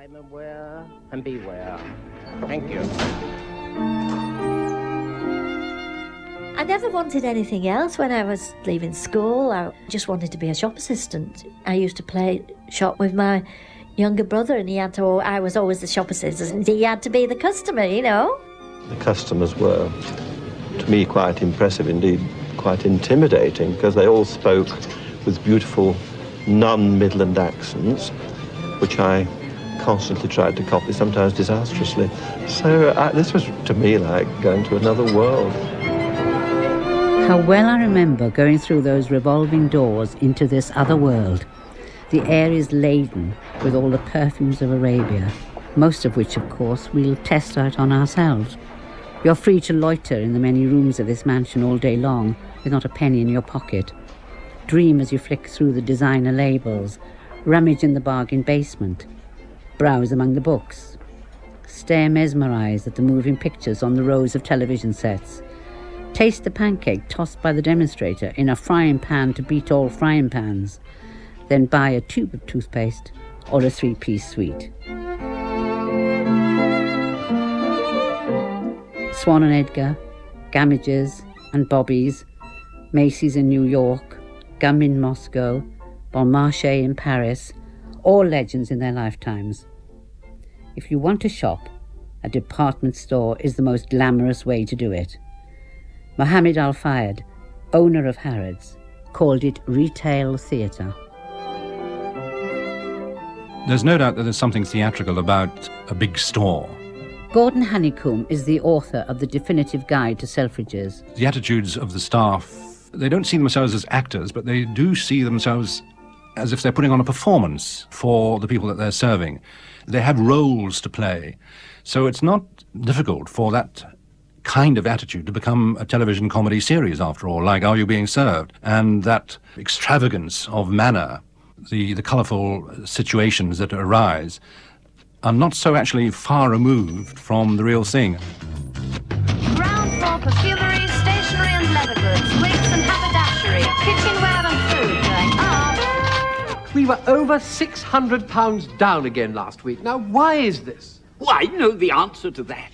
I'm aware and beware. Thank you. I never wanted anything else when I was leaving school. I just wanted to be a shop assistant. I used to play shop with my younger brother, and I was always the shop assistant, and he had to be the customer, you know. The customers were, to me, quite impressive, indeed quite intimidating, because they all spoke with beautiful non-Midland accents, which I constantly tried to copy, sometimes disastrously. So this was, to me, like going to another world. How well I remember going through those revolving doors into this other world. The air is laden with all the perfumes of Arabia, most of which, of course, we'll test out on ourselves. You're free to loiter in the many rooms of this mansion all day long, with not a penny in your pocket. Dream as you flick through the designer labels, rummage in the bargain basement, browse among the books, stare mesmerised at the moving pictures on the rows of television sets, taste the pancake tossed by the demonstrator in a frying pan to beat all frying pans, then buy a tube of toothpaste or a 3-piece sweet. Swan and Edgar, Gamages and Bobby's, Macy's in New York, Gum in Moscow, Bon Marché in Paris, all legends in their lifetimes. If you want to shop, a department store is the most glamorous way to do it. Mohammed Al-Fayed, owner of Harrods, called it retail theatre. There's no doubt that there's something theatrical about a big store. Gordon Honeycomb is the author of the definitive guide to Selfridges. The attitudes of the staff, they don't see themselves as actors, but they do see themselves as if they're putting on a performance for the people that they're serving. They have roles to play. So it's not difficult for that kind of attitude to become a television comedy series, after all, like Are You Being Served? And that extravagance of manner, the colourful situations that arise, are not so actually far removed from the real thing. Ground floor perfumery, stationery and leather goods, wigs and haberdashery, kitchenware and food going up. We were over £600 down again last week. Now, why is this? Well, I know the answer to that.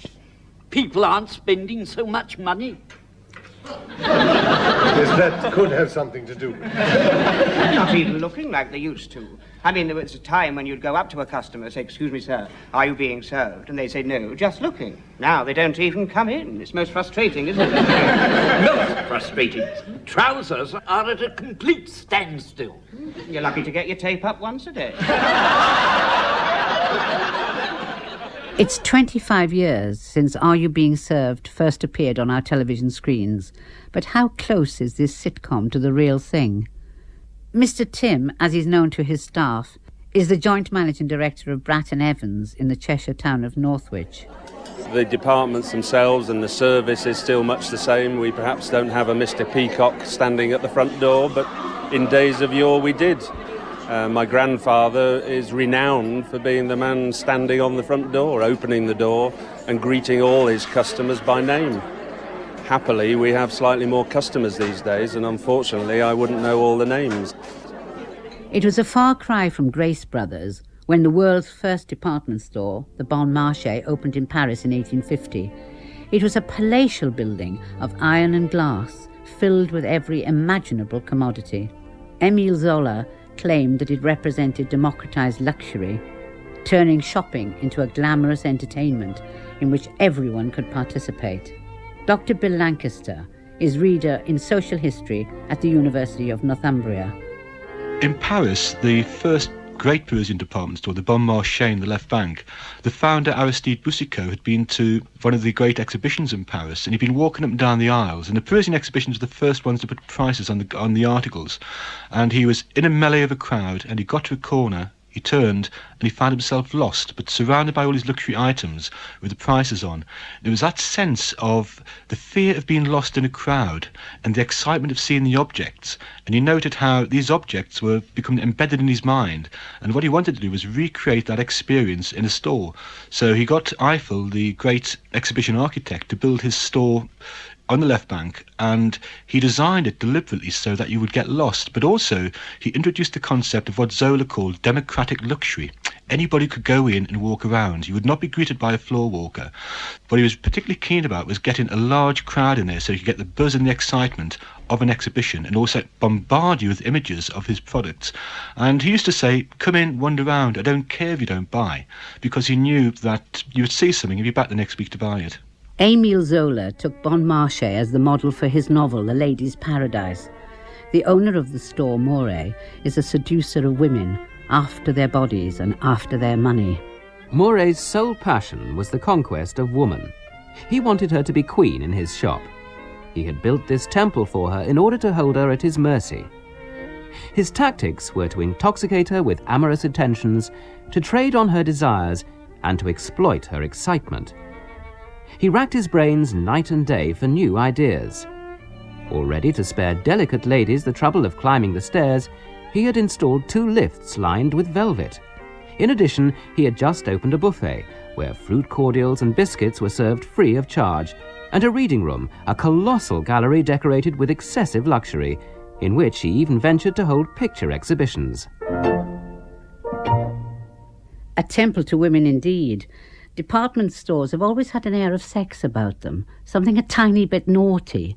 People aren't spending so much money. Yes, that could have something to do with it. Not even looking like they used to. I mean, there was a time when you'd go up to a customer and say, "Excuse me, sir, are you being served?" And they'd say, "No, just looking." Now they don't even come in. It's most frustrating, isn't it? Most frustrating. Trousers are at a complete standstill. You're lucky to get your tape up once a day. It's 25 years since Are You Being Served first appeared on our television screens, but how close is this sitcom to the real thing? Mr. Tim, as he's known to his staff, is the joint managing director of Bratton Evans in the Cheshire town of Northwich. The departments themselves and the service is still much the same. We perhaps don't have a Mr. Peacock standing at the front door, but in days of yore we did. My grandfather is renowned for being the man standing on the front door, opening the door and greeting all his customers by name. Happily, we have slightly more customers these days, and unfortunately, I wouldn't know all the names. It was a far cry from Grace Brothers when the world's first department store, the Bon Marché, opened in Paris in 1850. It was a palatial building of iron and glass, filled with every imaginable commodity. Émile Zola claimed that it represented democratized luxury, turning shopping into a glamorous entertainment in which everyone could participate. Dr. Bill Lancaster is reader in social history at the University of Northumbria. In Paris, the first great Parisian department store, the Bon Marché in the left bank, the founder Aristide Boucicaut had been to one of the great exhibitions in Paris, and he'd been walking up and down the aisles, and the Parisian exhibitions were the first ones to put prices on the articles, and he was in a melee of a crowd, and he got to a corner, he turned, and he found himself lost, but surrounded by all these luxury items with the prices on. There was that sense of the fear of being lost in a crowd and the excitement of seeing the objects, and he noted how these objects were becoming embedded in his mind, and what he wanted to do was recreate that experience in a store. So he got Eiffel, the great exhibition architect, to build his store on the left bank, and he designed it deliberately so that you would get lost. But also, he introduced the concept of what Zola called democratic luxury. Anybody could go in and walk around. You would not be greeted by a floor walker. What he was particularly keen about was getting a large crowd in there so you could get the buzz and the excitement of an exhibition, and also bombard you with images of his products. And he used to say, come in, wander around, I don't care if you don't buy, because he knew that you would see something and be back the next week to buy it. Émile Zola took Bon Marché as the model for his novel, The Lady's Paradise. The owner of the store, Moret, is a seducer of women, after their bodies and after their money. Moret's sole passion was the conquest of woman. He wanted her to be queen in his shop. He had built this temple for her in order to hold her at his mercy. His tactics were to intoxicate her with amorous attentions, to trade on her desires, and to exploit her excitement. He racked his brains night and day for new ideas. Already, to spare delicate ladies the trouble of climbing the stairs, he had installed 2 lifts lined with velvet. In addition, he had just opened a buffet, where fruit cordials and biscuits were served free of charge, and a reading room, a colossal gallery decorated with excessive luxury, in which he even ventured to hold picture exhibitions. A temple to women indeed. Department stores have always had an air of sex about them, something a tiny bit naughty.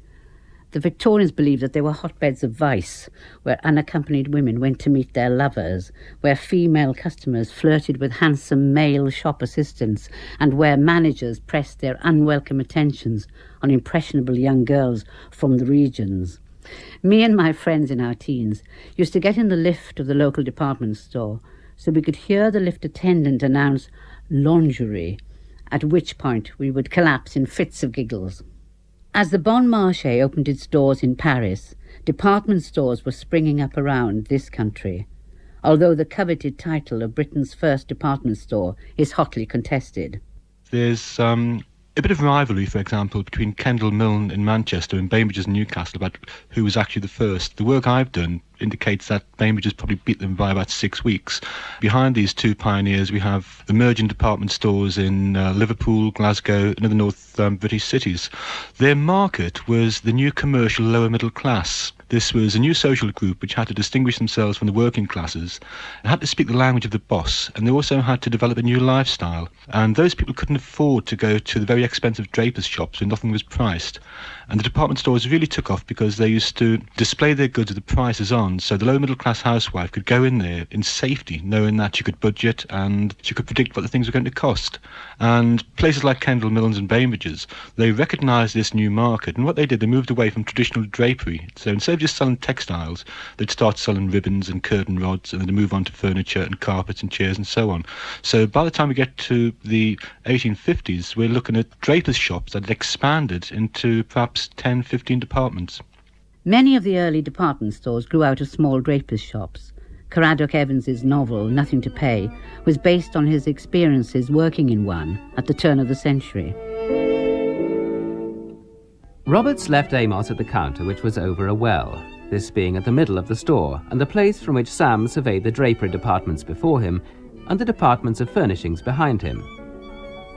The Victorians believed that they were hotbeds of vice, where unaccompanied women went to meet their lovers, where female customers flirted with handsome male shop assistants, and where managers pressed their unwelcome attentions on impressionable young girls from the regions. Me and my friends in our teens used to get in the lift of the local department store so we could hear the lift attendant announce lingerie, at which point we would collapse in fits of giggles. As the Bon Marché opened its doors in Paris, department stores were springing up around this country, although the coveted title of Britain's first department store is hotly contested. There's a bit of rivalry, for example, between Kendall Milne in Manchester and Bainbridge's in Newcastle about who was actually the first. The work I've done indicates that Bainbridge's probably beat them by about 6 weeks. Behind these 2 pioneers, we have emerging department stores in Liverpool, Glasgow, and other North British cities. Their market was the new commercial lower middle class. This was a new social group which had to distinguish themselves from the working classes and had to speak the language of the boss, and they also had to develop a new lifestyle. And those people couldn't afford to go to the very expensive drapers' shops where nothing was priced. And the department stores really took off because they used to display their goods with the prices on, so the low middle class housewife could go in there in safety, knowing that she could budget and she could predict what the things were going to cost. And places like Kendall Milne's and Bainbridge's, they recognised this new market, and what they did, they moved away from traditional drapery. So instead of just selling textiles, they'd start selling ribbons and curtain rods, and then they'd move on to furniture and carpets and chairs and so on. So by the time we get to the 1850s, we're looking at drapers' shops that had expanded into perhaps 10, 15 departments. Many of the early department stores grew out of small drapers' shops. Caradoc Evans's novel, Nothing to Pay, was based on his experiences working in one at the turn of the century. Roberts left Amos at the counter, which was over a well, this being at the middle of the store, and the place from which Sam surveyed the drapery departments before him and the departments of furnishings behind him.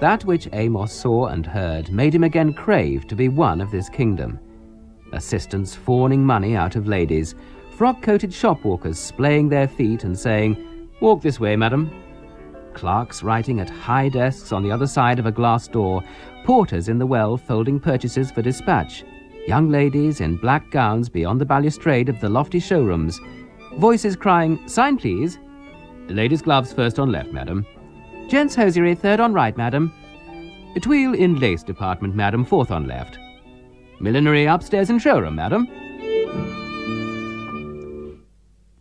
That which Amos saw and heard made him again crave to be one of this kingdom. Assistants fawning money out of ladies, frock-coated shopwalkers splaying their feet and saying, "Walk this way, madam." Clerks writing at high desks on the other side of a glass door, porters in the well folding purchases for dispatch, young ladies in black gowns beyond the balustrade of the lofty showrooms, voices crying, "Sign, please." "Ladies' gloves first on left, madam." "Gents' hosiery third on right, madam." "Tweel in lace department, madam, fourth on left." "Millinery upstairs in showroom, madam."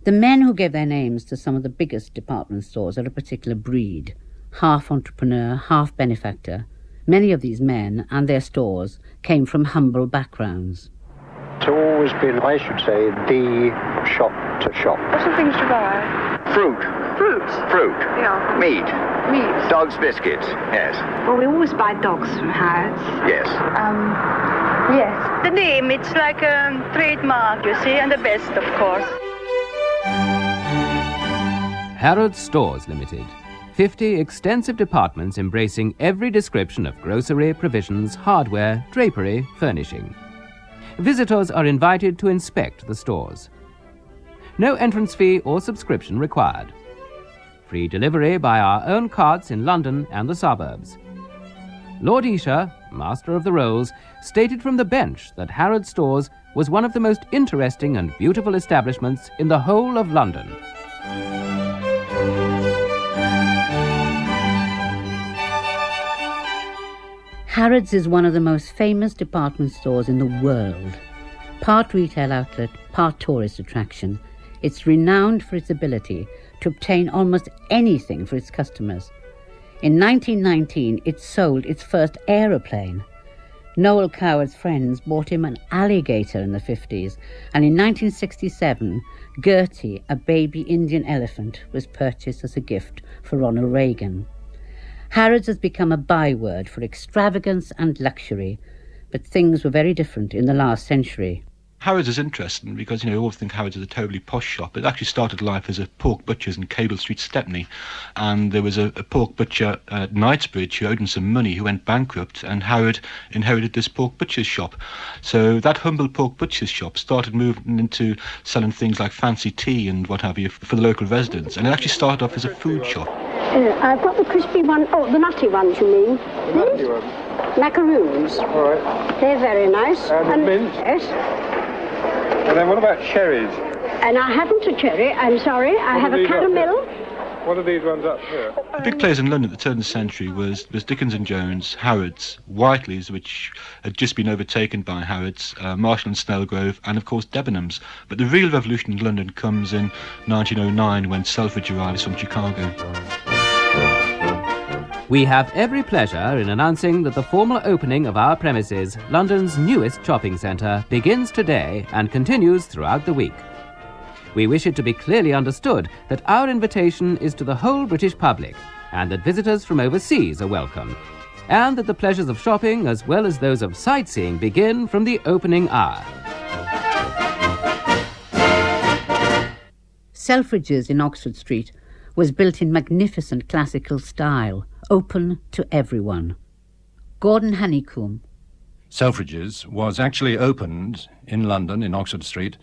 The men who gave their names to some of the biggest department stores are a particular breed, half entrepreneur, half benefactor. Many of these men and their stores came from humble backgrounds. It's always been, I should say, the shop to shop. What sort of things do you buy? Fruit. Fruits? Fruit. Yeah. Meat. Meat. Dog's biscuits, yes. Well, we always buy dogs from Harrods. Yes. Yes. The name, it's like a trademark, you see, and the best, of course. Harrods Stores Limited. 50 extensive departments embracing every description of grocery, provisions, hardware, drapery, furnishing. visitors are invited to inspect the stores. No entrance fee or subscription required. Free delivery by our own carts in London and the suburbs. Lord Esher, Master of the Rolls, stated from the bench that Harrods Stores was one of the most interesting and beautiful establishments in the whole of London. Harrods is one of the most famous department stores in the world. Part retail outlet, part tourist attraction, it's renowned for its ability to obtain almost anything for its customers. In 1919, it sold its first aeroplane. Noel Coward's friends bought him an alligator in the 50s, and in 1967, Gertie, a baby Indian elephant, was purchased as a gift for Ronald Reagan. Harrods has become a byword for extravagance and luxury, but things were very different in the last century. Harrods is interesting because, you all think Harrods is a totally posh shop. It actually started life as a pork butcher's in Cable Street, Stepney. And there was a pork butcher at Knightsbridge who owed him some money, who went bankrupt, and Harrod inherited this pork butcher's shop. So that humble pork butcher's shop started moving into selling things like fancy tea and what have you for the local residents. And it actually stared off as a food shop. I've got the crispy one. Oh, the nutty ones, you mean? The nutty ones? Macaroons. All right. They're very nice. And mint? Yes. And then what about cherries? And I haven't a cherry, I'm sorry. I have a caramel. What are these ones up here? The big players in London at the turn of the century was Dickens and Jones, Harrods, Whiteley's, which had just been overtaken by Harrods, Marshall and Snellgrove, and of course Debenhams. But the real revolution in London comes in 1909 when Selfridge arrives from Chicago. We have every pleasure in announcing that the formal opening of our premises, London's newest shopping centre, begins today and continues throughout the week. We wish it to be clearly understood that our invitation is to the whole British public and that visitors from overseas are welcome, and that the pleasures of shopping as well as those of sightseeing begin from the opening hour. Selfridge's in Oxford Street was built in magnificent classical style, open to everyone. Gordon Honeycomb. Selfridge's was actually opened in London, in Oxford Street,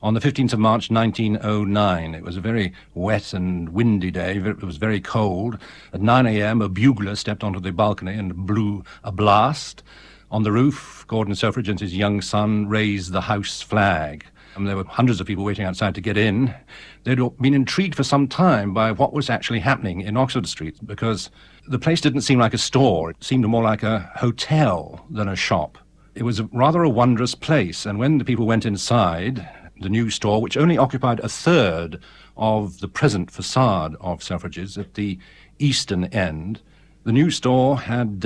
on the 15th of March 1909. It was a very wet and windy day. It was very cold. At 9 a.m., a bugler stepped onto the balcony and blew a blast. On the roof, Gordon Selfridge and his young son raised the house flag. There were hundreds of people waiting outside to get in. They'd been intrigued for some time by what was actually happening in Oxford Street, because the place didn't seem like a store. It seemed more like a hotel than a shop. It was rather a wondrous place, and when the people went inside the new store, which only occupied a third of the present facade of Selfridge's at the eastern end, the new store had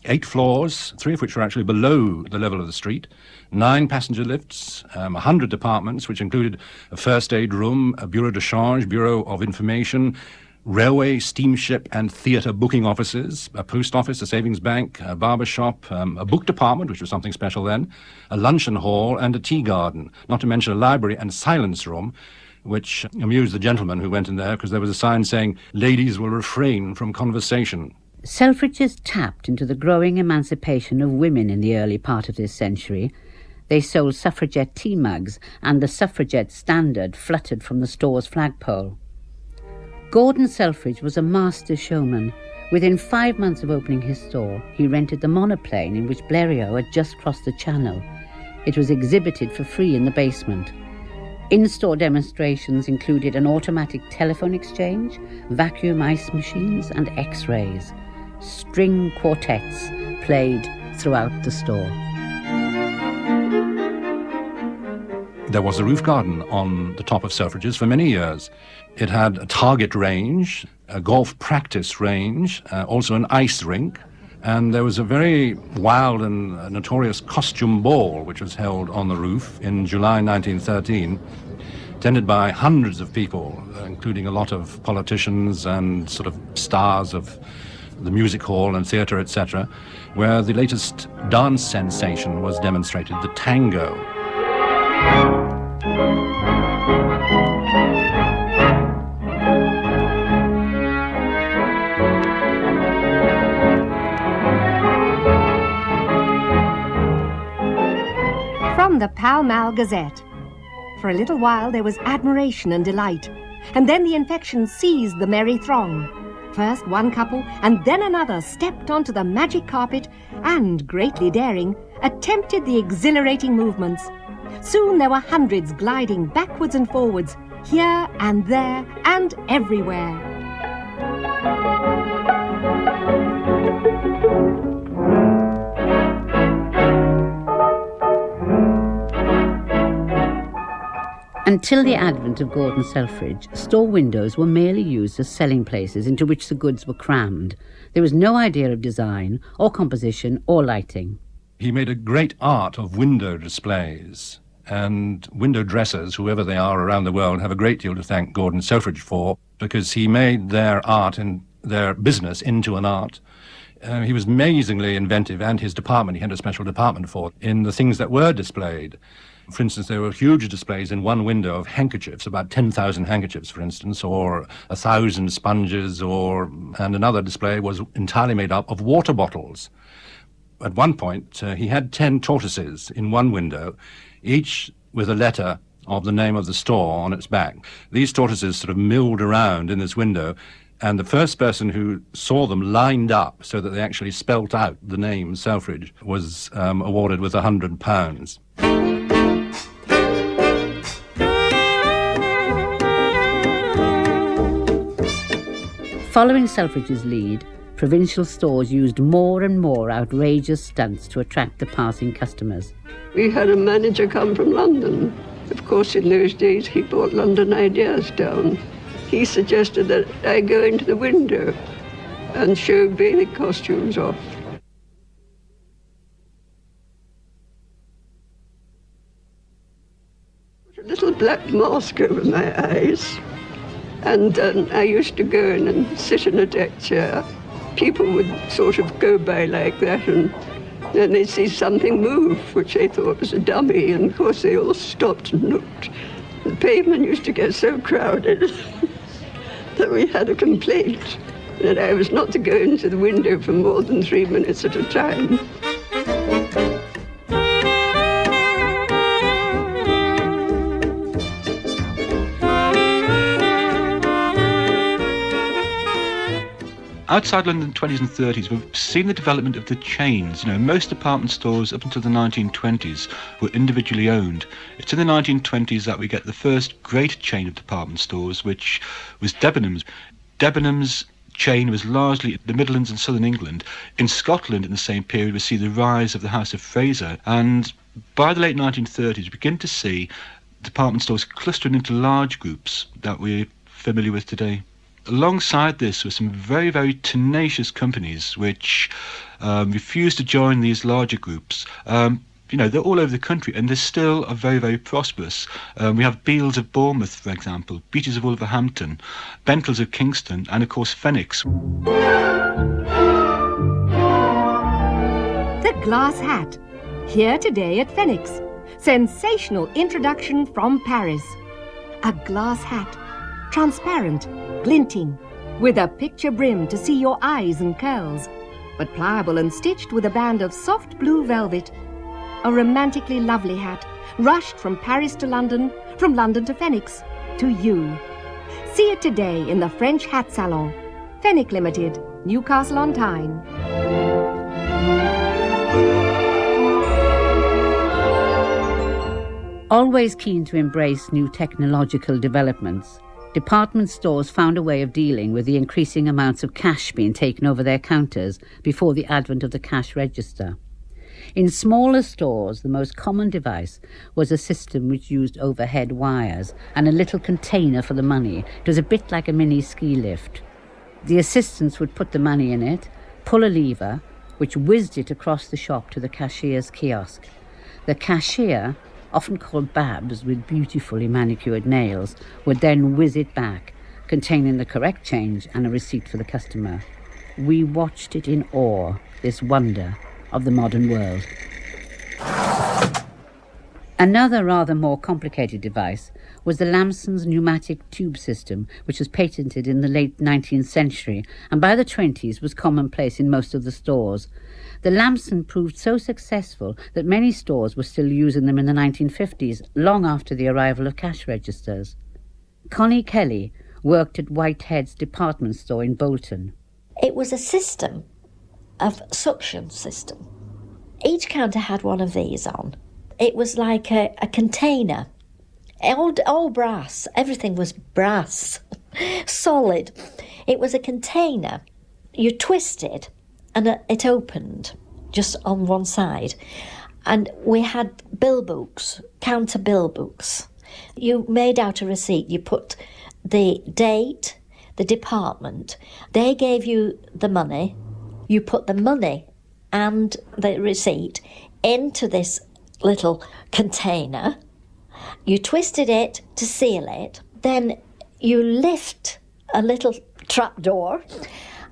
8 floors, 3 of which were actually below the level of the street, 9 passenger lifts, 100 departments, which included a first aid room, a bureau de change, bureau of information, railway, steamship and theatre booking offices, a post office, a savings bank, a barber shop, a book department, which was something special then, a luncheon hall and a tea garden, not to mention a library and silence room, which amused the gentlemen who went in there because there was a sign saying, "Ladies will refrain from conversation." Selfridges tapped into the growing emancipation of women in the early part of this century. They sold suffragette tea mugs, and the suffragette standard fluttered from the store's flagpole. Gordon Selfridge was a master showman. Within 5 months of opening his store, he rented the monoplane in which Blériot had just crossed the Channel. It was exhibited for free in the basement. In-store demonstrations included an automatic telephone exchange, vacuum ice machines and X-rays. String quartets played throughout the store. There was a roof garden on the top of Selfridge's for many years. It had a target range, a golf practice range, also an ice rink, and there was a very wild and notorious costume ball which was held on the roof in July 1913, attended by hundreds of people, including a lot of politicians and sort of stars of the music hall and theatre, etc., where the latest dance sensation was demonstrated, the tango. From from the Pall Mall Gazette. For a little while there was admiration and delight, and then the infection seized the merry throng. First one couple and then another stepped onto the magic carpet and, greatly daring, attempted the exhilarating movements. Soon there were hundreds gliding backwards and forwards, here and there and everywhere. Until the advent of Gordon Selfridge, store windows were merely used as selling places into which the goods were crammed. There was no idea of design, or composition, or lighting. He made a great art of window displays, and window dressers, whoever they are around the world, have a great deal to thank Gordon Selfridge for, because he made their art and their business into an art. He was amazingly inventive, and his department, he had a special department for, in the things that were displayed. For instance, there were huge displays in one window of handkerchiefs, about 10,000 handkerchiefs, for instance, or 1,000 sponges, and another display was entirely made up of water bottles. At one point, he had 10 tortoises in one window, each with a letter of the name of the store on its back. These tortoises sort of milled around in this window, and the first person who saw them lined up so that they actually spelt out the name Selfridge was awarded with £100. Following Selfridge's lead, provincial stores used more and more outrageous stunts to attract the passing customers. We had a manager come from London. Of course, in those days, he brought London ideas down. He suggested that I go into the window and show bathing costumes off. Put a little black mask over my eyes. And I used to go in and sit in a deck chair. People would sort of go by like that, and then they'd see something move, which they thought was a dummy, and of course they all stopped and looked. The pavement used to get so crowded that we had a complaint that I was not to go into the window for more than 3 minutes at a time. Outside London in the 20s and 30s, we've seen the development of the chains. Most department stores up until the 1920s were individually owned. It's in the 1920s that we get the first great chain of department stores, which was Debenhams. Debenhams' chain was largely in the Midlands and southern England. In Scotland, in the same period, we see the rise of the House of Fraser. And by the late 1930s, we begin to see department stores clustering into large groups that we're familiar with today. Alongside this were some very, very tenacious companies which refused to join these larger groups. They're all over the country, and they still are very, very prosperous. We have Beals of Bournemouth, for example, Beatties of Wolverhampton, Bentles of Kingston, and of course Phoenix. The glass hat, here today at Phoenix. Sensational introduction from Paris. A glass hat, transparent, glinting, with a picture brim to see your eyes and curls, but pliable and stitched with a band of soft blue velvet. A romantically lovely hat, rushed from Paris to London, from London to Phoenix, to you. See it today in the French Hat Salon. Fenwick Limited, Newcastle on Tyne. Always keen to embrace new technological developments, department stores found a way of dealing with the increasing amounts of cash being taken over their counters before the advent of the cash register. In smaller stores, the most common device was a system which used overhead wires and a little container for the money. It was a bit like a mini ski lift. The assistants would put the money in it, pull a lever, which whizzed it across the shop to the cashier's kiosk. The cashier, often called Babs with beautifully manicured nails, would then whiz it back, containing the correct change and a receipt for the customer. We watched it in awe, this wonder of the modern world. Another rather more complicated device was the Lamson's pneumatic tube system, which was patented in the late 19th century and by the 20s was commonplace in most of the stores. The Lamson proved so successful that many stores were still using them in the 1950s, long after the arrival of cash registers. Connie Kelly worked at Whitehead's department store in Bolton. It was a system of suction system. Each counter had one of these on. It was like a container. All brass. Everything was brass. Solid. It was a container. You twisted and it opened just on one side. And we had bill books, counter bill books. You made out a receipt. You put the date, the department. They gave you the money. You put the money and the receipt into this little container. You twisted it to seal it. Then you lift a little trapdoor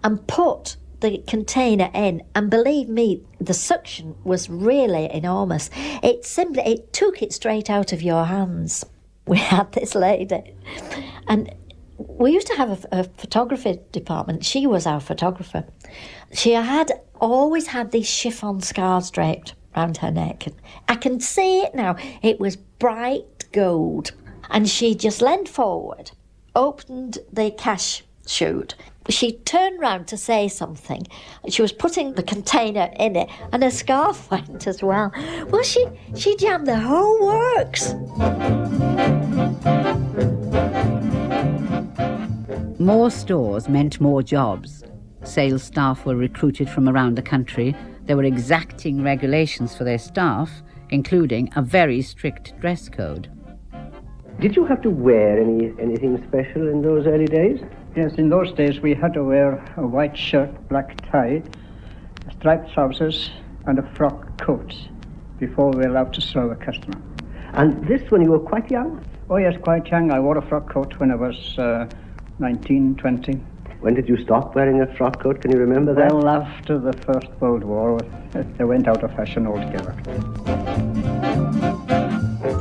and put the container in. And believe me, the suction was really enormous. It took it straight out of your hands. We had this lady, and we used to have a photography department. She was our photographer. She had always had these chiffon scarves draped round her neck. I can see it now. It was bright gold. And she just leant forward, opened the cash chute. She turned round to say something. She was putting the container in it, and her scarf went as well. Well, she jammed the whole works. More stores meant more jobs. Sales staff were recruited from around the country. There were exacting regulations for their staff, including a very strict dress code. Did you have to wear anything special in those early days? Yes, in those days we had to wear a white shirt, black tie, striped trousers and a frock coat before we were allowed to serve a customer. And this when you were quite young? Oh yes, quite young. I wore a frock coat when I was 19, 20. When did you stop wearing a frock coat? Can you remember that? Well, after the First World War, they went out of fashion altogether.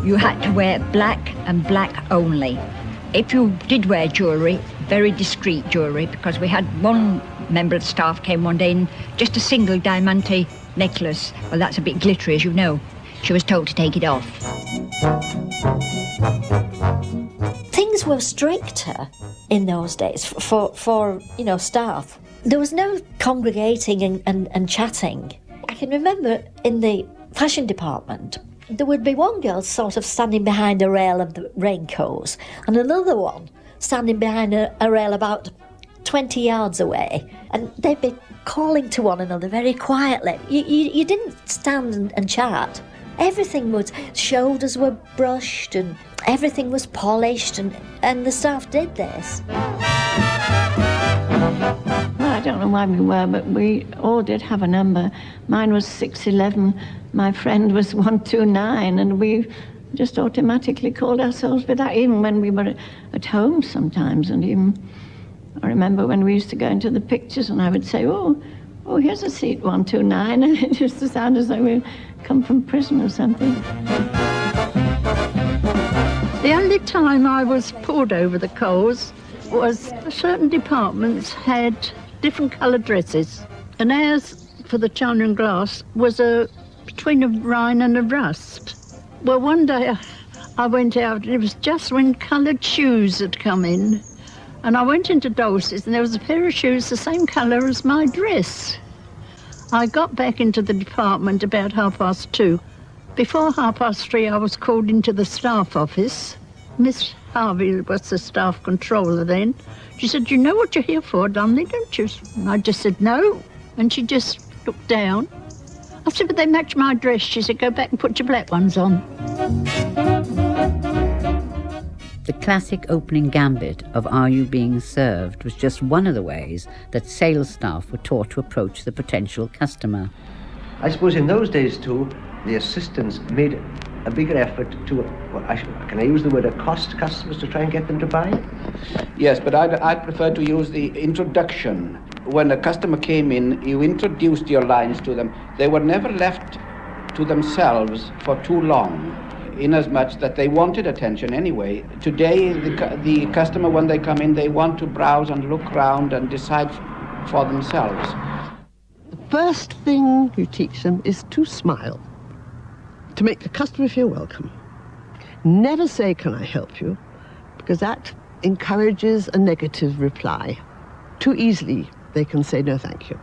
You had to wear black and black only. If you did wear jewellery, very discreet jewellery, because we had one member of the staff came one day in just a single diamante necklace. Well, that's a bit glittery, as you know. She was told to take it off. Things were stricter in those days for staff. There was no congregating and chatting. I can remember in the fashion department, there would be one girl sort of standing behind a rail of the raincoats and another one standing behind a rail about 20 yards away, and they'd be calling to one another very quietly. You didn't stand and chat. Everything was, shoulders were brushed and everything was polished, and the staff did this. Well, I don't know why we were, but we all did have a number. Mine was 611, my friend was 129, and we just automatically called ourselves with that, even when we were at home sometimes. And even, I remember when we used to go into the pictures and I would say, oh, here's a seat 129, and it used to sound as though we'd come from prison or something. The only time I was pulled over the coals was certain departments had different coloured dresses, and ours, for the china and glass, was between a Rhine and a rust. Well, one day I went out, and it was just when coloured shoes had come in, and I went into Dulce's, and there was a pair of shoes the same colour as my dress. I got back into the department about 2:30. Before 3:30, I was called into the staff office. Miss Harvey was the staff controller then. She said, "You know what you're here for, Donnelly, don't you?" And I just said, "No." And she just looked down. I said, "But they match my dress." She said, "Go back and put your black ones on." The classic opening gambit of "Are you being served?" was just one of the ways that sales staff were taught to approach the potential customer. I suppose in those days too, the assistants made a bigger effort to, can I use the word, accost customers to try and get them to buy? Yes, but I prefer to use the introduction. When a customer came in, you introduced your lines to them. They were never left to themselves for too long. inasmuch that they wanted attention anyway. Today, the customer, when they come in, they want to browse and look around and decide for themselves. The first thing you teach them is to smile, to make the customer feel welcome. Never say, "Can I help you?" because that encourages a negative reply. Too easily they can say, "No, thank you."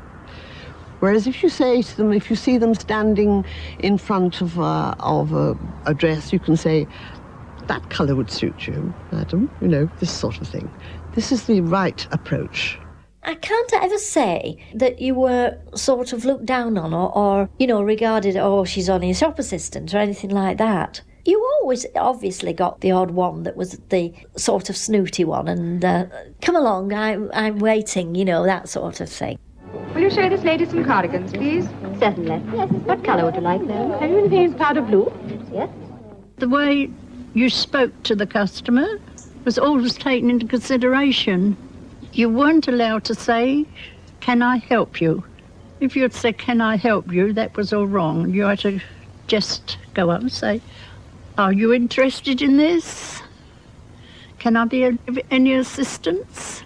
Whereas if you say to them, if you see them standing in front of a dress, you can say, "That colour would suit you, madam," you know, this sort of thing. This is the right approach. I can't ever say that you were sort of looked down on or you know, regarded, "Oh, she's only a shop assistant," or anything like that. You always obviously got the odd one that was the sort of snooty one and, "Come along, I'm waiting," you know, that sort of thing. Will you show this lady some cardigans, please? Certainly. Yes. What colour would you like, though? Have you anything in powder blue? Yes. The way you spoke to the customer was always taken into consideration. You weren't allowed to say, "Can I help you?" If you'd say, "Can I help you?" that was all wrong. You had to just go up and say, "Are you interested in this? Can I be of any assistance?"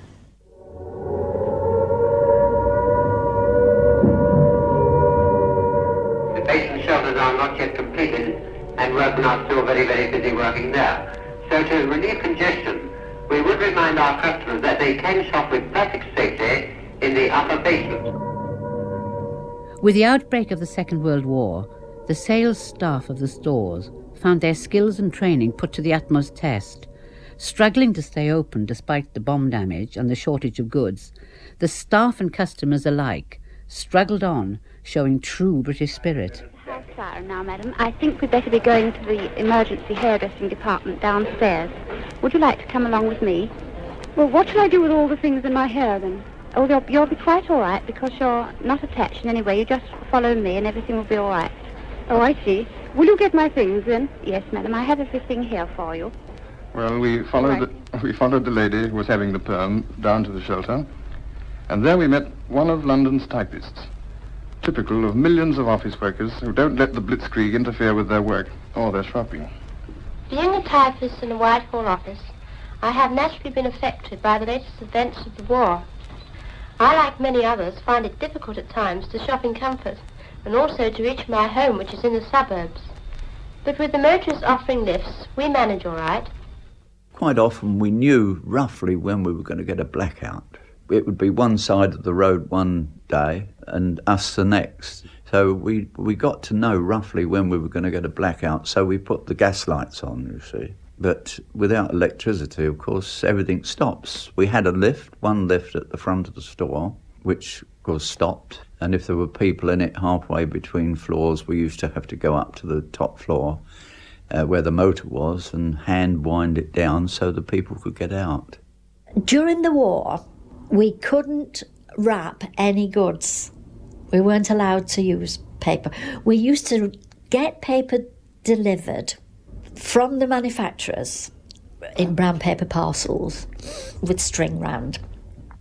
The patient shelters are not yet completed and workmen are still very, very busy working there. So to relieve congestion, we would remind our customers that they can shop with perfect safety in the upper basement. With the outbreak of the Second World War, the sales staff of the stores found their skills and training put to the utmost test. Struggling to stay open despite the bomb damage and the shortage of goods, the staff and customers alike struggled on, showing true British spirit. How's Clara now, madam? I think we'd better be going to the emergency hairdressing department downstairs. Would you like to come along with me? Well, what shall I do with all the things in my hair, then? Oh, you'll be quite all right, because you're not attached in any way. You just follow me and everything will be all right. Oh, I see. Will you get my things, then? Yes, madam. I have everything here for you. Well, we followed the lady who was having the perm down to the shelter, and there we met one of London's typists, typical of millions of office workers who don't let the blitzkrieg interfere with their work or their shopping. Being a typist in a Whitehall office, I have naturally been affected by the latest events of the war. I, like many others, find it difficult at times to shop in comfort and also to reach my home, which is in the suburbs. But with the motorists offering lifts, we manage all right. Quite often we knew roughly when we were going to get a blackout. It would be one side of the road one day and us the next. So we got to know roughly when we were going to get a blackout, so we put the gas lights on, you see. But without electricity, of course, everything stops. We had a lift, one lift at the front of the store, which, of course, stopped. And if there were people in it halfway between floors, we used to have to go up to the top floor where the motor was and hand wind it down so the people could get out. During the war, we couldn't wrap any goods. We weren't allowed to use paper. We used to get paper delivered from the manufacturers in brown paper parcels with string round.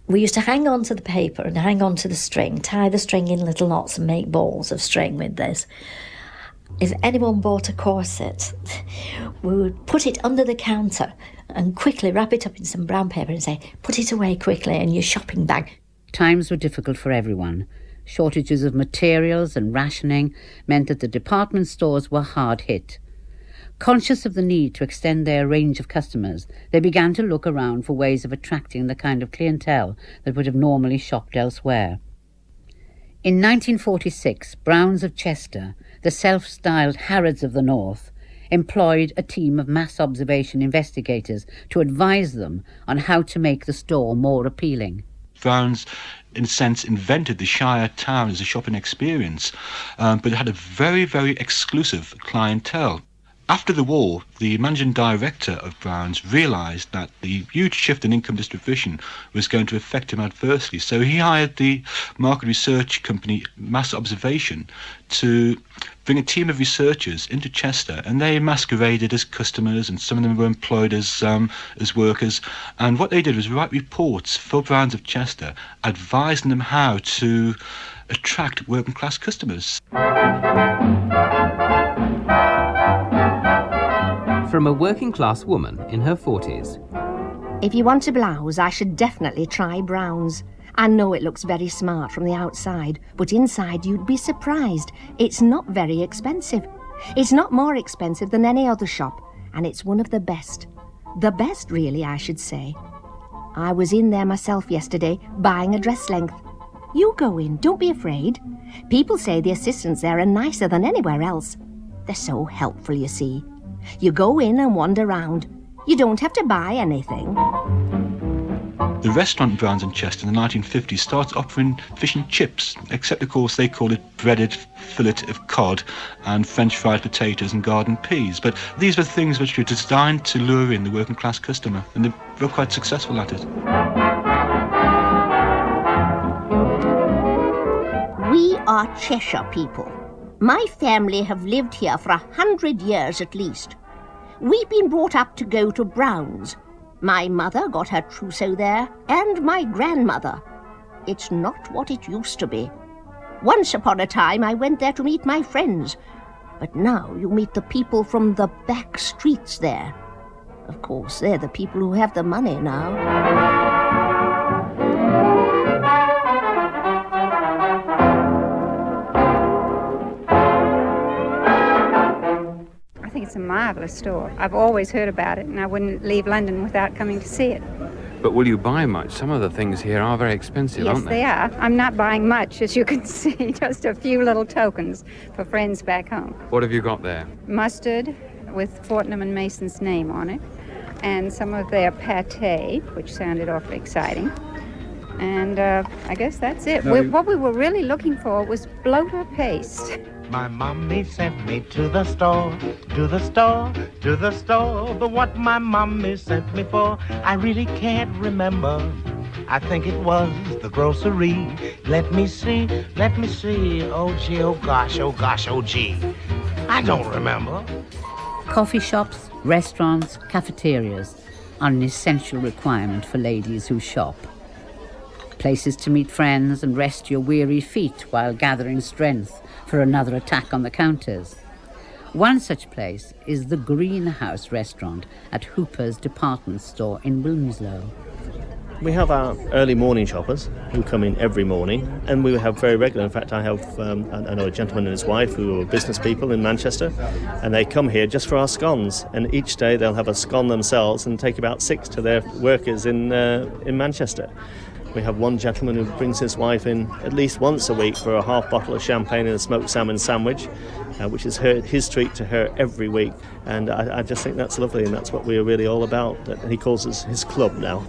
We used to hang on to the paper and hang on to the string, tie the string in little knots and make balls of string with this. If anyone bought a corset, we would put it under the counter and quickly wrap it up in some brown paper and say, "Put it away quickly in your shopping bag." Times were difficult for everyone. Shortages of materials and rationing meant that the department stores were hard hit. Conscious of the need to extend their range of customers, they began to look around for ways of attracting the kind of clientele that would have normally shopped elsewhere. In 1946, Browns of Chester, the self-styled Harrods of the North, employed a team of mass observation investigators to advise them on how to make the store more appealing. Browns, in a sense, invented the Shire town as a shopping experience, but it had a very, very exclusive clientele. After the war, the managing director of Browns realised that the huge shift in income distribution was going to affect him adversely, so he hired the market research company Mass Observation to bring a team of researchers into Chester, and they masqueraded as customers, and some of them were employed as workers. And what they did was write reports for Browns of Chester, advising them how to attract working class customers. from a working-class woman in her 40s. If you want a blouse, I should definitely try Brown's. I know it looks very smart from the outside, but inside you'd be surprised. It's not very expensive. It's not more expensive than any other shop, and it's one of the best. The best, really, I should say. I was in there myself yesterday, buying a dress length. You go in, don't be afraid. People say the assistants there are nicer than anywhere else. They're so helpful, you see. You go in and wander round. You don't have to buy anything. The restaurant Brown's in Chester in the 1950s started offering fish and chips, except of course they called it breaded fillet of cod and French fried potatoes and garden peas. But these were things which were designed to lure in the working class customer, and they were quite successful at it. We are Cheshire people. My family have lived here for 100 years at least. We've been brought up to go to Brown's. My mother got her trousseau there, and my grandmother. It's not what it used to be. Once upon a time I went there to meet my friends, but now you meet the people from the back streets there. Of course, they're the people who have the money now. I think it's a marvellous store. I've always heard about it, and I wouldn't leave London without coming to see it. But will you buy much? Some of the things here are very expensive, aren't they? Yes, they are. I'm not buying much, as you can see, just a few little tokens for friends back home. What have you got there? Mustard with Fortnum and Mason's name on it, and some of their pâté, which sounded awfully exciting. And I guess that's it. What we were really looking for was bloater paste. My mommy sent me to the store, to the store, to the store. But what my mommy sent me for, I really can't remember. I think it was the grocery. Let me see. Oh gee, oh gosh, oh gee. I don't remember. Coffee shops, restaurants, cafeterias are an essential requirement for ladies who shop. Places to meet friends and rest your weary feet while gathering strength for another attack on the counters. One such place is the Greenhouse restaurant at Hooper's department store in Wilmslow. We have our early morning shoppers who come in every morning, and we have very regular. In fact, I know a gentleman and his wife who are business people in Manchester, and they come here just for our scones. And each day they'll have a scone themselves and take about 6 to their workers in Manchester. We have one gentleman who brings his wife in at least once a week for a half bottle of champagne and a smoked salmon sandwich, which is his treat to her every week. And I just think that's lovely, and that's what we're really all about. He calls us his club now.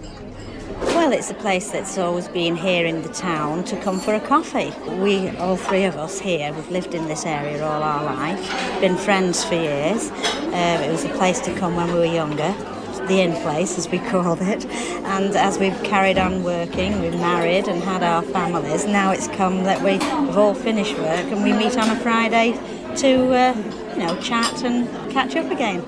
Well, it's a place that's always been here in the town to come for a coffee. We, all three of us here, we've lived in this area all our life, been friends for years. It was a place to come when we were younger. The in place, as we called it, and as we've carried on working, we've married and had our families. Now it's come that we've all finished work and we meet on a Friday to, chat and catch up again.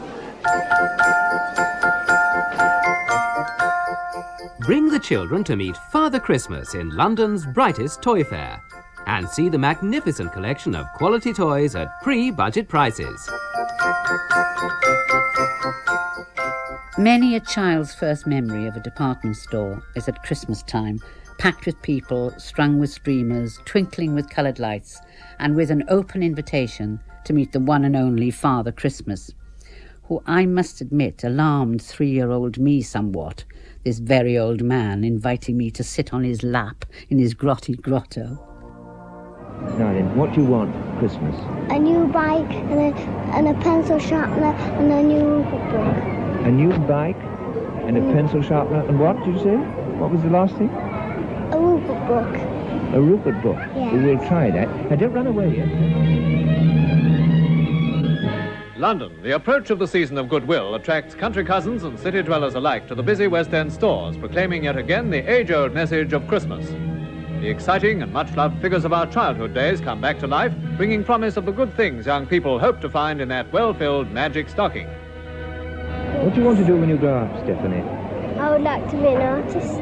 Bring the children to meet Father Christmas in London's brightest toy fair and see the magnificent collection of quality toys at pre-budget prices. Many a child's first memory of a department store is at Christmas time, packed with people, strung with streamers, twinkling with coloured lights, and with an open invitation to meet the one and only Father Christmas, who I must admit alarmed 3-year-old me somewhat, this very old man inviting me to sit on his lap in his grotty grotto. Now then, what do you want for Christmas? A new bike and a pencil sharpener and a new book. A new bike and a pencil sharpener and what did you say? What was the last thing? A Rupert book. A Rupert book? Yeah. Well, we'll try that. Now don't run away yet. London, the approach of the season of goodwill attracts country cousins and city dwellers alike to the busy West End stores, proclaiming yet again the age-old message of Christmas. The exciting and much-loved figures of our childhood days come back to life, bringing promise of the good things young people hope to find in that well-filled magic stocking. What do you want to do when you grow up, Stephanie? I would like to be an artist.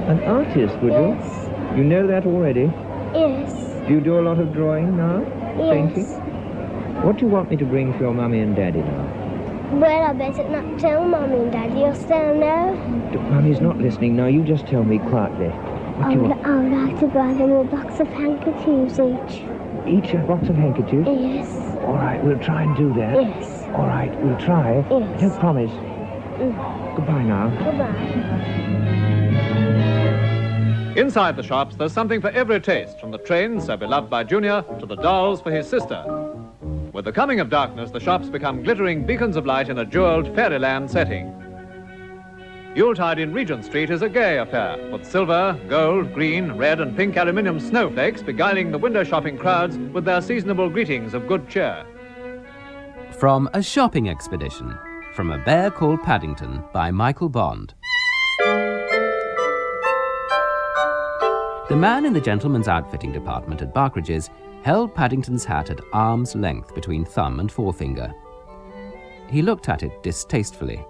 An artist, would Yes. you? You know that already? Yes. Do you do a lot of drawing now? Yes. Painting? What do you want me to bring for your mummy and daddy now? Well, I better not tell Mummy and Daddy, or they'll know. Mummy's not listening now. You just tell me quietly. What do you want? I would like to buy them a box of handkerchiefs each. Each a box of handkerchiefs? Yes. All right, we'll try and do that. Yes. All right, we'll try. Yes. Don't promise. Goodbye now. Goodbye. Inside the shops, there's something for every taste, from the train so beloved by Junior to the dolls for his sister. With the coming of darkness, the shops become glittering beacons of light in a jeweled fairyland setting. Yuletide in Regent Street is a gay affair, with silver, gold, green, red and pink aluminium snowflakes beguiling the window shopping crowds with their seasonable greetings of good cheer. From A Shopping Expedition, from A Bear Called Paddington by Michael Bond. The man in the gentleman's outfitting department at Barkridge's held Paddington's hat at arm's length between thumb and forefinger. He looked at it distastefully.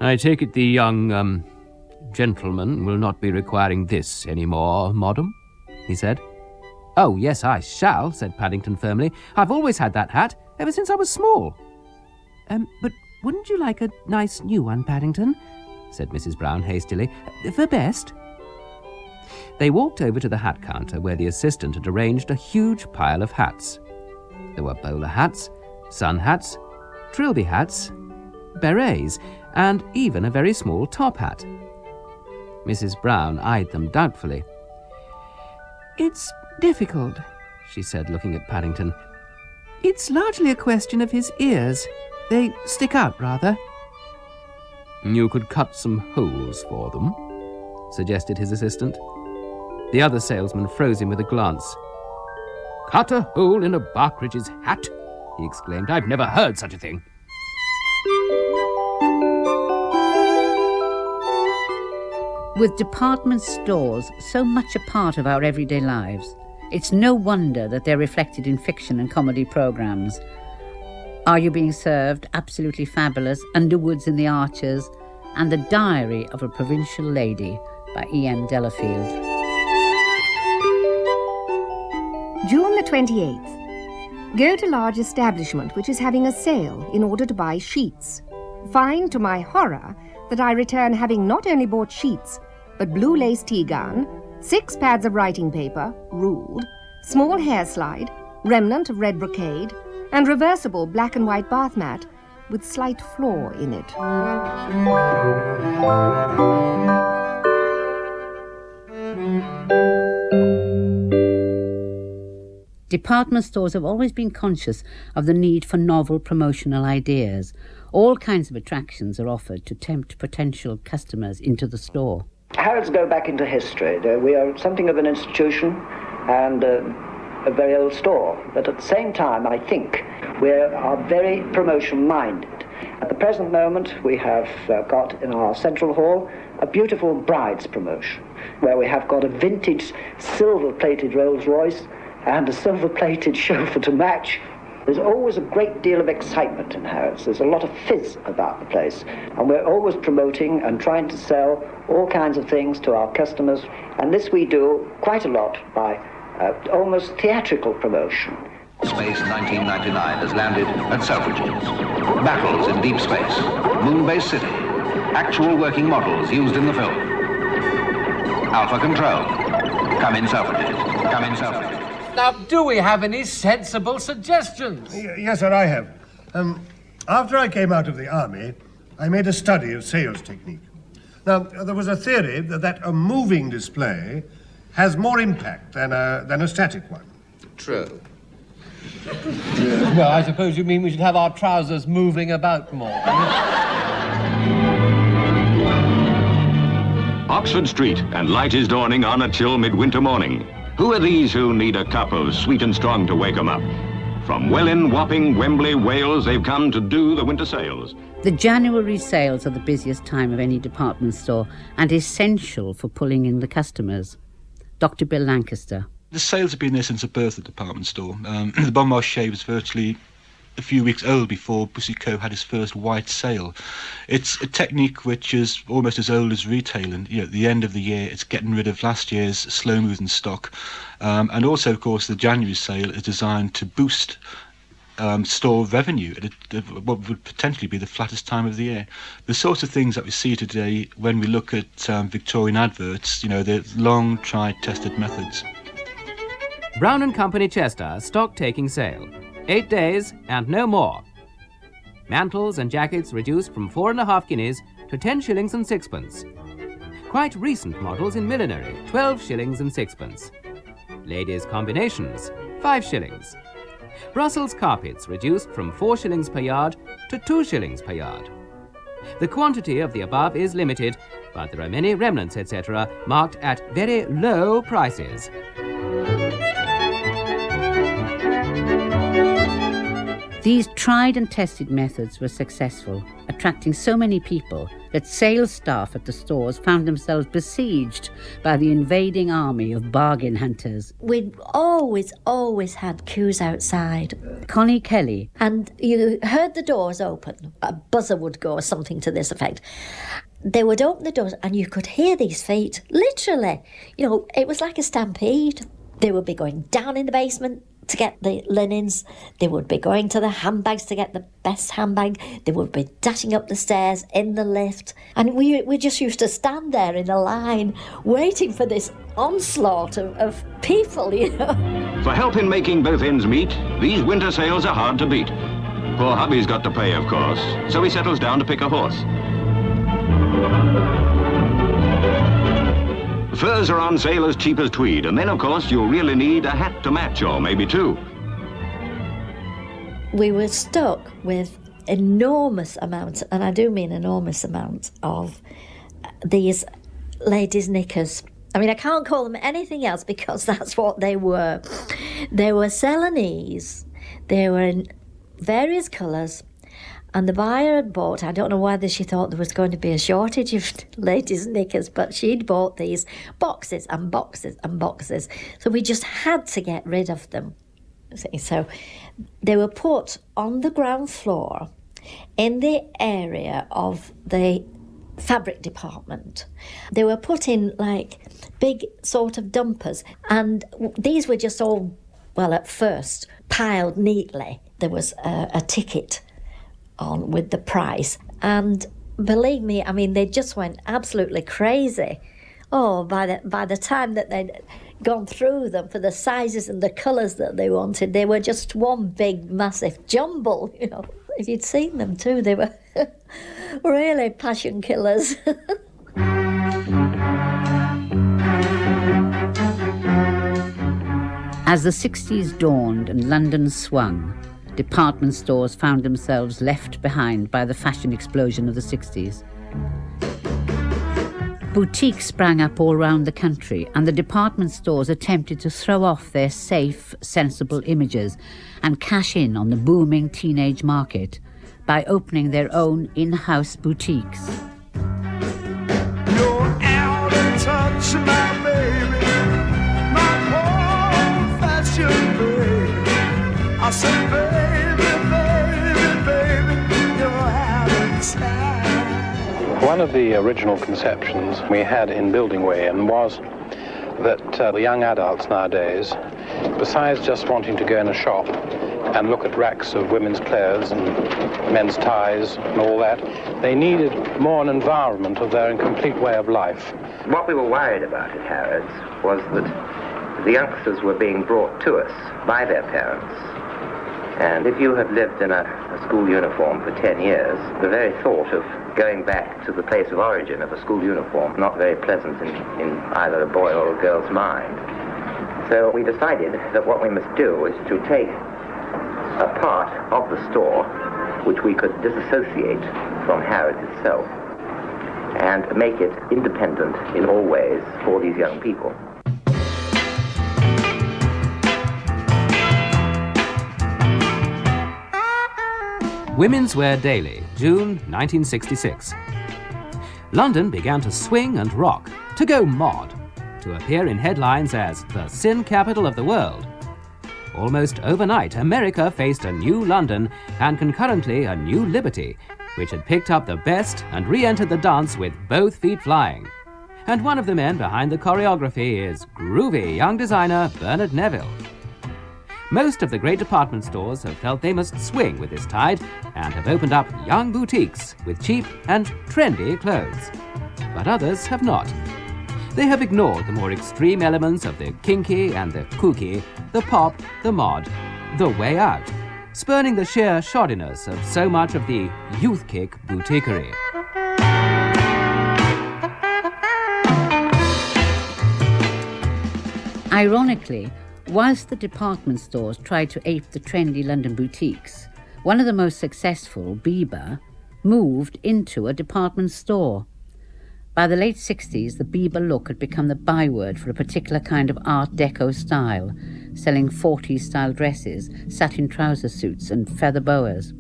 I take it the young, gentleman will not be requiring this any more, madam? He said. Oh, yes, I shall, said Paddington firmly. I've always had that hat, ever since I was small. But wouldn't you like a nice new one, Paddington? Said Mrs. Brown hastily. For best? They walked over to the hat counter where the assistant had arranged a huge pile of hats. There were bowler hats, sun hats, trilby hats, berets, and even a very small top hat. Mrs. Brown eyed them doubtfully. It's difficult, she said, looking at Paddington. It's largely a question of his ears. They stick out, rather. You could cut some holes for them, suggested his assistant. The other salesman froze him with a glance. Cut a hole in a Barkridge's hat? He exclaimed. I've never heard such a thing. With department stores so much a part of our everyday lives, it's no wonder that they're reflected in fiction and comedy programmes. Are You Being Served? Absolutely Fabulous, Underwoods in the Archers, and The Diary of a Provincial Lady by E.M. Delafield. June the 28th. Go to large establishment which is having a sale in order to buy sheets. Find, to my horror, that I return having not only bought sheets, but blue lace tea gown, 6 pads of writing paper, ruled, small hair slide, remnant of red brocade, and reversible black and white bath mat with slight flaw in it. Department stores have always been conscious of the need for novel promotional ideas. All kinds of attractions are offered to tempt potential customers into the store. Harrods go back into history. We are something of an institution and a very old store. But at the same time, I think we are very promotion-minded. At the present moment, we have got in our central hall a beautiful bride's promotion, where we have got a vintage silver-plated Rolls-Royce and a silver-plated chauffeur to match. There's always a great deal of excitement in Harrods. There's a lot of fizz about the place. And we're always promoting and trying to sell all kinds of things to our customers. And this we do quite a lot by almost theatrical promotion. Space 1999 has landed at Selfridges. Battles in deep space. Moonbase City. Actual working models used in the film. Alpha Control. Come in Selfridges. Come in Selfridges. Now, do we have any sensible suggestions? Yes, sir, I have. After I came out of the army, I made a study of sales technique. Now, there was a theory that a moving display has more impact than a static one. True. Well, I suppose you mean we should have our trousers moving about more. Oxford Street, and light is dawning on a chill midwinter morning. Who are these who need a cup of sweet and strong to wake 'em up? From Welwyn, Wapping, Wembley, Wales, they've come to do the winter sales. The January sales are the busiest time of any department store and essential for pulling in the customers. Dr. Bill Lancaster. The sales have been there since the birth of the department store. The Bon Marché was virtually a few weeks old before Boucicaut had his first white sale. It's a technique which is almost as old as retailing. At the end of the year, it's getting rid of last year's slow-moving stock. And also, of course, the January sale is designed to boost store of revenue at what would potentially be the flattest time of the year. The sorts of things that we see today when we look at Victorian adverts, the long tried, tested methods. Brown & Company Chester stock taking sale. 8 days and no more. Mantles and jackets reduced from 4.5 guineas to 10 shillings and sixpence. Quite recent models in millinery, 12 shillings and sixpence. Ladies' combinations, 5 shillings. Brussels carpets reduced from 4 shillings per yard to 2 shillings per yard. The quantity of the above is limited, but there are many remnants, etc., marked at very low prices. These tried and tested methods were successful, attracting so many people that sales staff at the stores found themselves besieged by the invading army of bargain hunters. We'd always had queues outside. Connie Kelly. And you heard the doors open. A buzzer would go or something to this effect. They would open the doors and you could hear these feet, literally. It was like a stampede. They would be going down in the basement to get the linens. They would be going to the handbags to get the best handbag. They would be dashing up the stairs in the lift. And we just used to stand there in a line waiting for this onslaught of people, For help in making both ends meet, these winter sales are hard to beat. Poor hubby's got to pay, of course, so he settles down to pick a horse. Furs are on sale as cheap as tweed, and then, of course, you'll really need a hat to match, or maybe two. We were stuck with enormous amounts, and I do mean enormous amounts, of these ladies' knickers. I mean, I can't call them anything else because that's what they were. They were Celanese. They were in various colours. And the buyer had bought, I don't know whether she thought there was going to be a shortage of ladies' knickers, but she'd bought these boxes and boxes and boxes. So we just had to get rid of them. So they were put on the ground floor in the area of the fabric department. They were put in like big sort of dumpers, and these were just all, well, at first, piled neatly. There was a ticket on with the price, and believe me, I mean, they just went absolutely crazy. By the time that they'd gone through them for the sizes and the colours that they wanted, they were just one big massive jumble. If you'd seen them too, they were really passion killers. As the 60s dawned and London swung, department stores found themselves left behind by the fashion explosion of the 60s. Boutiques sprang up all around the country, and the department stores attempted to throw off their safe, sensible images and cash in on the booming teenage market by opening their own in-house boutiques. You're out of touch, my baby, my poor fashion baby. I said, one of the original conceptions we had in building Weigh-In was that the young adults nowadays, besides just wanting to go in a shop and look at racks of women's clothes and men's ties and all that, they needed more an environment of their complete way of life. What we were worried about at Harrods was that the youngsters were being brought to us by their parents. And if you have lived in a school uniform for 10 years, the very thought of going back to the place of origin of a school uniform, not very pleasant in either a boy or a girl's mind. So we decided that what we must do is to take a part of the store which we could disassociate from Harrods itself and make it independent in all ways for these young people. Women's Wear Daily, June 1966. London began to swing and rock, to go mod, to appear in headlines as the sin capital of the world. Almost overnight, America faced a new London and concurrently a new Liberty, which had picked up the best and re-entered the dance with both feet flying. And one of the men behind the choreography is groovy young designer Bernard Neville. Most of the great department stores have felt they must swing with this tide and have opened up young boutiques with cheap and trendy clothes. But others have not. They have ignored the more extreme elements of the kinky and the kooky, the pop, the mod, the way out, spurning the sheer shoddiness of so much of the youth kick boutiquerie. Ironically, whilst the department stores tried to ape the trendy London boutiques, one of the most successful, Biba, moved into a department store. By the late 60s, the Biba look had become the byword for a particular kind of Art Deco style, selling 40s-style dresses, satin trouser suits and feather boas.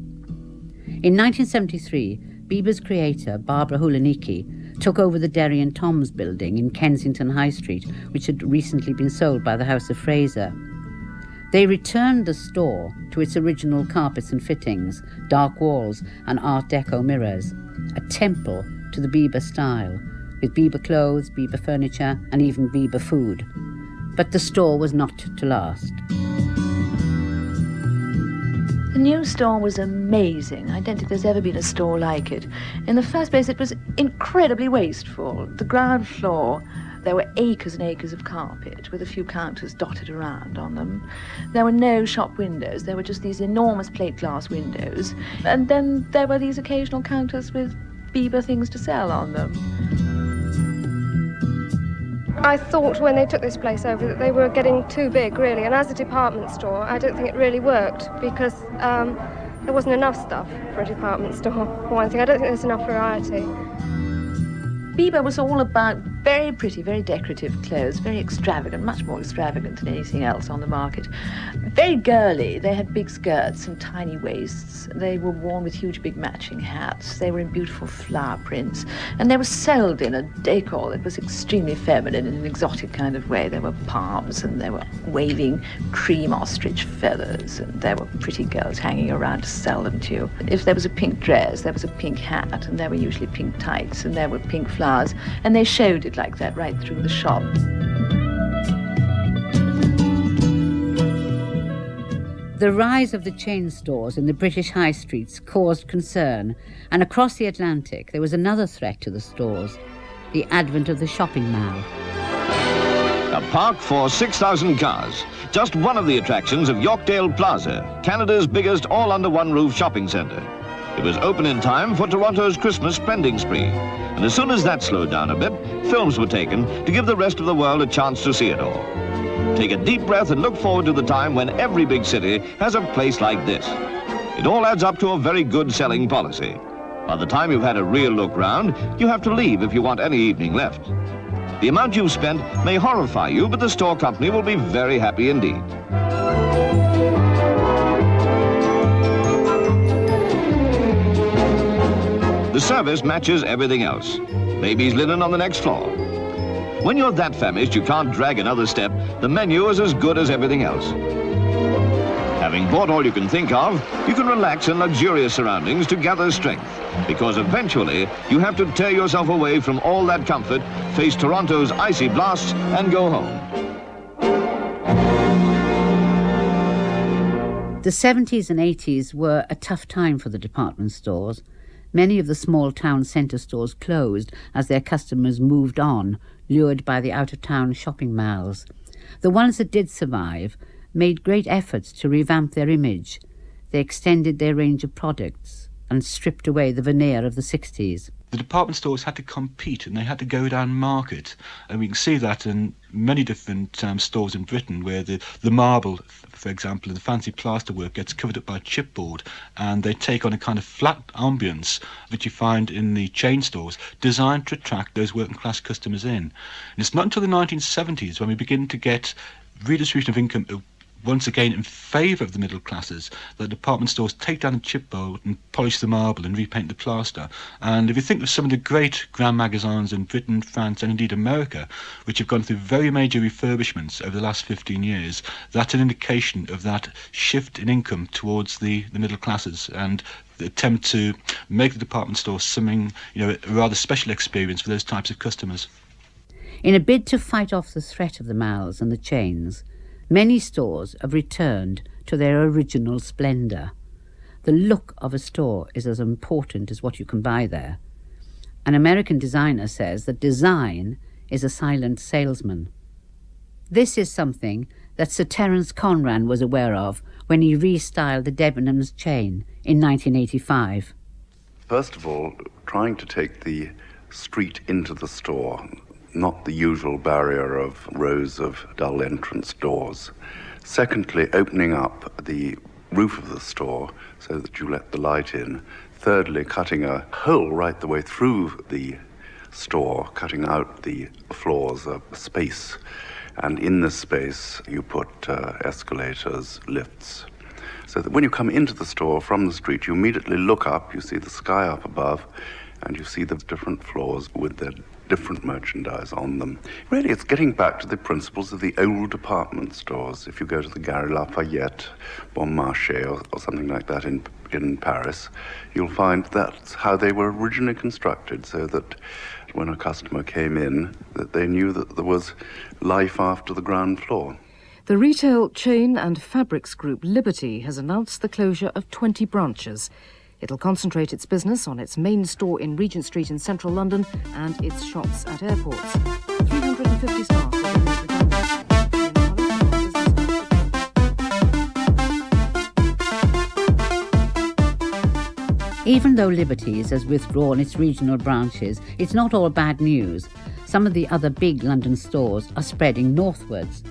In 1973, Biba's creator, Barbara Hulanicki, took over the Derry and Toms building in Kensington High Street, which had recently been sold by the House of Fraser. They returned the store to its original carpets and fittings, dark walls and Art Deco mirrors, a temple to the Biba style, with Biba clothes, Biba furniture and even Biba food. But the store was not to last. The new store was amazing. I don't think there's ever been a store like it. In the first place, it was incredibly wasteful. The ground floor, there were acres and acres of carpet with a few counters dotted around on them. There were no shop windows. There were just these enormous plate glass windows. And then there were these occasional counters with Biba things to sell on them. I thought when they took this place over that they were getting too big, really, and as a department store, I don't think it really worked because there wasn't enough stuff for a department store, for one thing. I don't think there's enough variety. Biba was all about very pretty, very decorative clothes, very extravagant, much more extravagant than anything else on the market. Very girly. They had big skirts and tiny waists. They were worn with huge big matching hats. They were in beautiful flower prints. And they were sold in a decor that was extremely feminine in an exotic kind of way. There were palms and there were waving cream ostrich feathers and there were pretty girls hanging around to sell them to you. If there was a pink dress, there was a pink hat, and there were usually pink tights and there were pink flowers, and they showed it like that right through the shop. The rise of the chain stores in the British high streets caused concern, and across the Atlantic there was another threat to the stores, the advent of the shopping mall. A park for 6,000 cars. Just one of the attractions of Yorkdale Plaza, Canada's biggest all-under-one-roof shopping centre. It was open in time for Toronto's Christmas spending spree. And as soon as that slowed down a bit, films were taken to give the rest of the world a chance to see it all. Take a deep breath and look forward to the time when every big city has a place like this. It all adds up to a very good selling policy. By the time you've had a real look round, you have to leave if you want any evening left. The amount you've spent may horrify you, but the store company will be very happy indeed. The service matches everything else. Baby's linen on the next floor. When you're that famished you can't drag another step, the menu is as good as everything else. Having bought all you can think of, you can relax in luxurious surroundings to gather strength, because eventually you have to tear yourself away from all that comfort, face Toronto's icy blasts, and go home. The 70s and 80s were a tough time for the department stores. Many of the small town centre stores closed as their customers moved on, lured by the out-of-town shopping malls. The ones that did survive made great efforts to revamp their image. They extended their range of products and stripped away the veneer of the 60s. The department stores had to compete and they had to go down market. And we can see that in many different stores in Britain where the marble, for example, the fancy plasterwork gets covered up by chipboard and they take on a kind of flat ambience that you find in the chain stores designed to attract those working class customers in. And it's not until the 1970s when we begin to get redistribution of income once again in favour of the middle classes, that department stores take down the chipboard and polish the marble and repaint the plaster. And if you think of some of the great grand magasins in Britain, France and indeed America, which have gone through very major refurbishments over the last 15 years, that's an indication of that shift in income towards the middle classes and the attempt to make the department store something, a rather special experience for those types of customers. In a bid to fight off the threat of the malls and the chains, Many stores have returned to their original splendour. The look of a store is as important as what you can buy there. An American designer says that design is a silent salesman. This is something that Sir Terence Conran was aware of when he restyled the Debenhams chain in 1985. First of all, trying to take the street into the store, not the usual barrier of rows of dull entrance doors. Secondly, opening up the roof of the store so that you let the light in. Thirdly, cutting a hole right the way through the store, cutting out the floors, a space. And in this space, you put escalators, lifts, so that when you come into the store from the street, you immediately look up, you see the sky up above, and you see the different floors with their different merchandise on them. Really, it's getting back to the principles of the old department stores. If you go to the Galeries Lafayette, Bon Marché, or something like that in Paris, you'll find that's how they were originally constructed, so that when a customer came in, that they knew that there was life after the ground floor. The retail chain and fabrics group Liberty has announced the closure of 20 branches. It'll concentrate its business on its main store in Regent Street in central London and its shops at airports. 350 staff will be made redundant. Even though Liberties has withdrawn its regional branches, it's not all bad news. Some of the other big London stores are spreading northwards.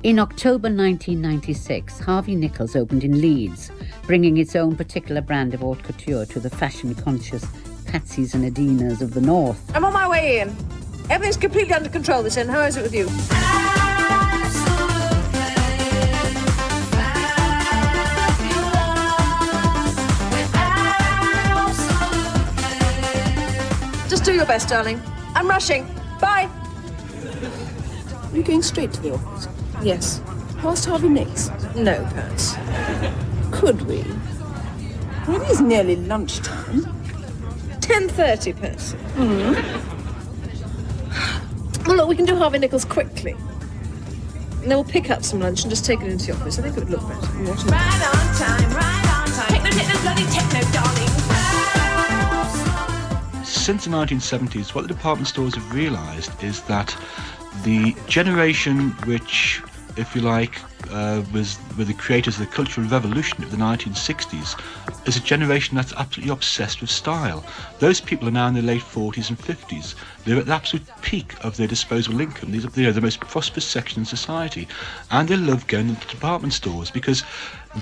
In October 1996, Harvey Nichols opened in Leeds, bringing its own particular brand of haute couture to the fashion-conscious Patsies and Adinas of the north. I'm on my way in. Everything's completely under control this end. How is it with you? Just do your best, darling. I'm rushing. Bye. Are you going straight to the office? Yes. Past Harvey Nicks? No, Percy. Could we? Well, it is nearly lunchtime. 10:30, Percy. Well, look, we can do Harvey Nichols quickly. And then we'll pick up some lunch and just take it into the office. I think it would look better. Right on time, right on time. Techno, techno, bloody techno, darling. Since the 1970s, what the department stores have realised is that the generation which, if you like, were the creators of the Cultural Revolution of the 1960s, is a generation that's absolutely obsessed with style. Those people are now in their late 40s and 50s. They're at the absolute peak of their disposable income. These are the most prosperous section in society. And they love going into department stores because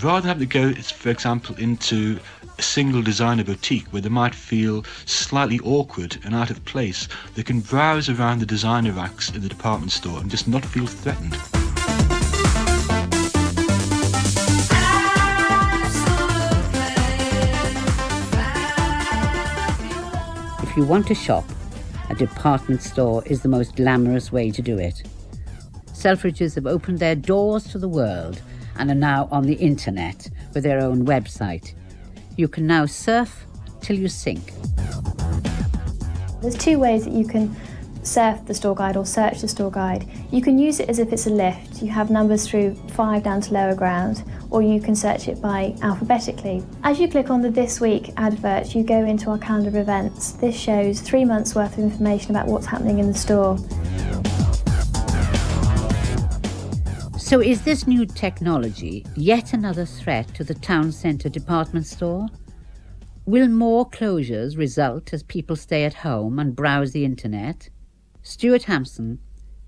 rather than having to go, for example, into a single designer boutique where they might feel slightly awkward and out of place, they can browse around the designer racks in the department store and just not feel threatened. If you want to shop, a department store is the most glamorous way to do it. Selfridges have opened their doors to the world and are now on the internet with their own website. You can now surf till you sink. There's two ways that you can surf the store guide or search the store guide. You can use it as if it's a lift. You have numbers through 5 down to lower ground, or you can search it by alphabetically. As you click on the This Week advert, you go into our calendar of events. This shows 3 months worth of information about what's happening in the store. So is this new technology yet another threat to the town centre department store? Will more closures result as people stay at home and browse the internet? Stuart Hampson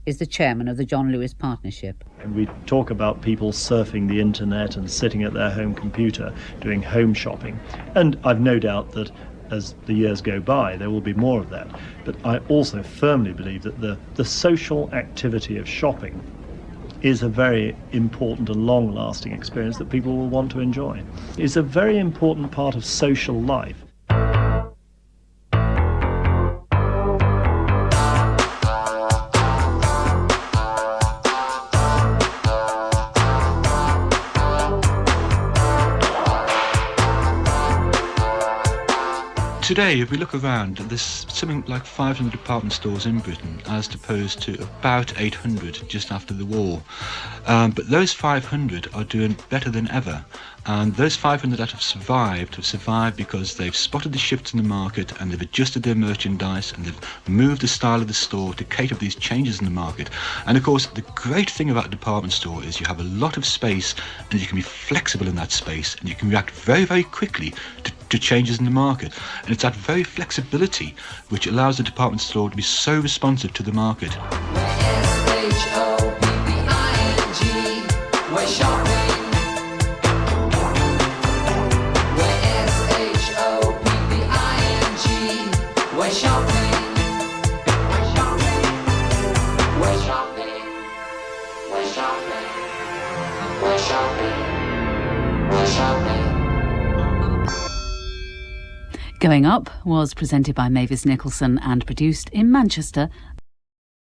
is the chairman of the John Lewis Partnership. And we talk about people surfing the internet and sitting at their home computer doing home shopping. And I've no doubt that as the years go by, there will be more of that. But I also firmly believe that the social activity of shopping is a very important and long-lasting experience that people will want to enjoy. It's a very important part of social life. Today, if we look around, there's something like 500 department stores in Britain, as opposed to about 800 just after the war. But those 500 are doing better than ever. And those 500 that have survived because they've spotted the shifts in the market and they've adjusted their merchandise and they've moved the style of the store to cater for these changes in the market. And of course, the great thing about a department store is you have a lot of space and you can be flexible in that space and you can react very, very quickly to changes in the market. And it's that very flexibility which allows the department store to be so responsive to the market. S-H-O-P-P-I-N-G, we're shopping. We're shopping, we're shopping, we're shopping, we're shopping, we're shopping, we're shopping. Going Up was presented by Mavis Nicholson and produced in Manchester